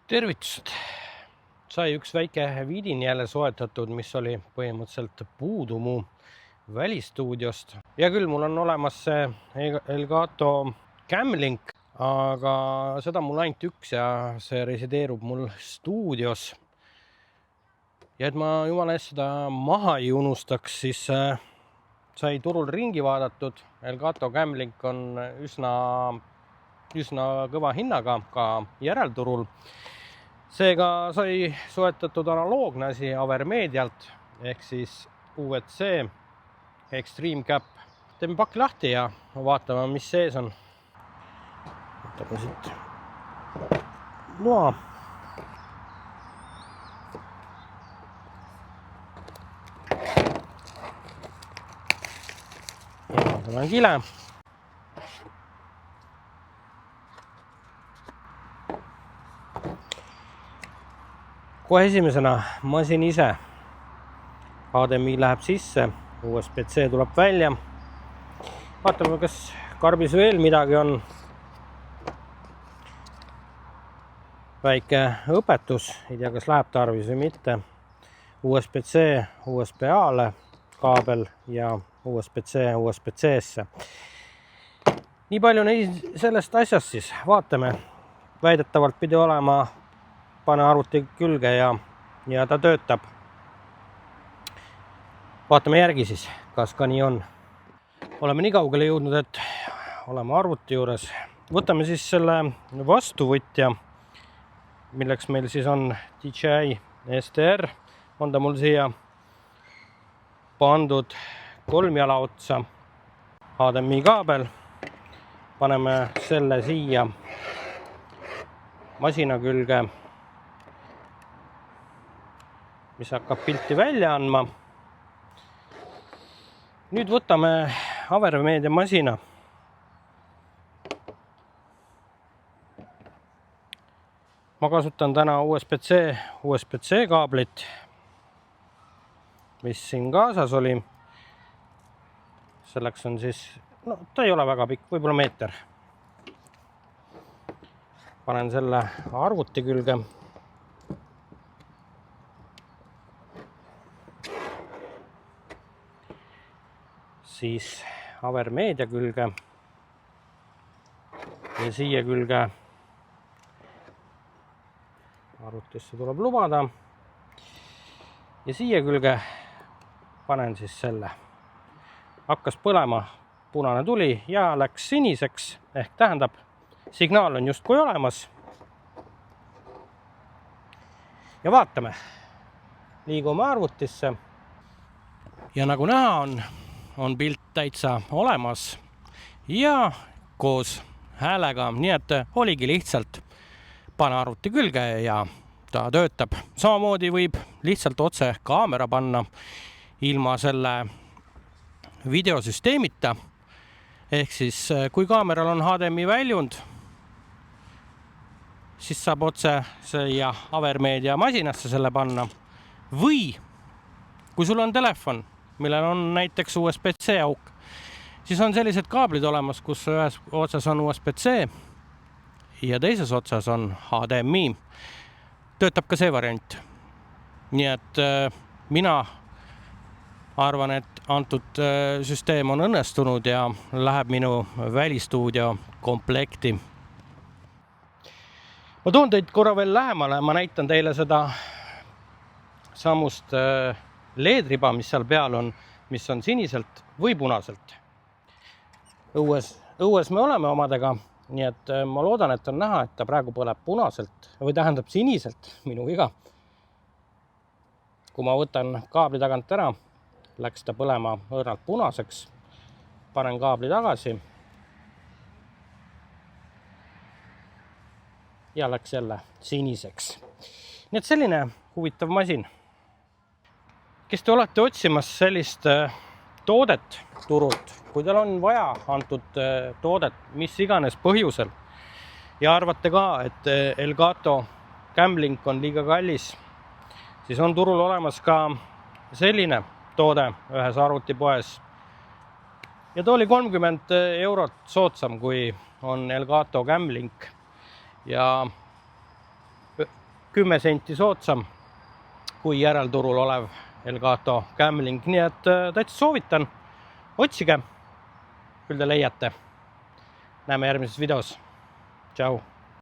Tervitused! Sai üks väike vidin jälle soetatud, mis oli põhimõtteliselt puudu mu välistuudiost. Ja küll mul on olemas see Elgato Camlink, aga seda mul ainult üks ja see resideerub mul stuudios. Ja et ma jumala eest seda maha ei unustaks, siis sai turul ringi vaadatud. Elgato Camlink on üsna kõva hinnaga ka järelturul. Seega sai soetatud analoogne asi Avermedialt ehk siis UVC Extreme Cap. Teeme pakk lahti ja vaatame, mis sees on. Võtame siit loa. Ja tämä on kile. Kohe esimesena masin ise. HDMI läheb sisse, USB-C tuleb välja. Vaatame, kas karbis veel midagi on. Väike õpetus, ei tea, kas läheb tarvis või mitte. USB-C USB-A-le kaabel ja USB-C USB-C-sse. Nii palju sellest asjast siis vaatame. Väidetavalt pidi olema pane arvuti külge ja ta töötab. Vaatame järgi siis, kas ka nii on. Oleme nii kaugele jõudnud, et oleme arvuti juures. Võtame siis selle vastuvõtja, milleks meil siis on DJI STR. On ta mul siia pandud 3 jala otsa HDMI kaabel. Paneme selle siia masina külge, mis hakkab pilti välja andma. Nüüd võtame Avermedia masina. Ma kasutan täna USB-C kaablit, mis siin kaasas oli. Selleks on siis, ta ei ole väga pikk, võib-olla meeter. Panen selle arvuti külge. Siis Avermedia külge ja siia külge arvutisse tuleb lubada ja siia külge panen siis selle. Hakkas põlema punane tuli ja läks siniseks ehk tähendab, signaal on justkui olemas. Ja vaatame, liigume arvutisse ja nagu näha on pilt täitsa olemas ja koos häälega, nii et oligi lihtsalt pane arvuti külge ja ta töötab. Samamoodi võib lihtsalt otse kaamera panna ilma selle videosüsteemita. Ehk siis kui kaameral on HDMI väljund, siis saab otse siia Avermedia masinasse selle panna. Või kui sul on telefon, millel on näiteks USB-C auk, siis on sellised kaablid olemas, kus ühes otsas on USB-C ja teises otsas on HDMI. Töötab ka see variant. Nii et mina arvan, et antud süsteem on õnnestunud ja läheb minu välistuudio komplekti. Ma toon teid korra veel lähemale, ma näitan teile seda samust LED-riba, mis seal peal on, mis on siniselt või punaselt. Õues me oleme omadega, nii et ma loodan, et on näha, et ta praegu põleb punaselt või tähendab siniselt, minu viga. Kui ma võtan kaabli tagant ära, läks ta põlema õrnalt punaseks. Panen kaabli tagasi ja läks jälle siniseks. Nii et selline huvitav masin. Kes te olete otsimas sellist toodet turult, kui teil on vaja antud toodet, mis iganes põhjusel ja arvate ka, et Elgato Camlink on liiga kallis, siis on turul olemas ka selline toode ühes arvutipoes. Ja ta oli 30 € soodsam, kui on Elgato Camlink. Ja 10 senti soodsam kui järelturul olev Elgato Camlink, nii et täitsa soovitan, otsige, küll te leiate. Näeme järgmises videos. Tšau!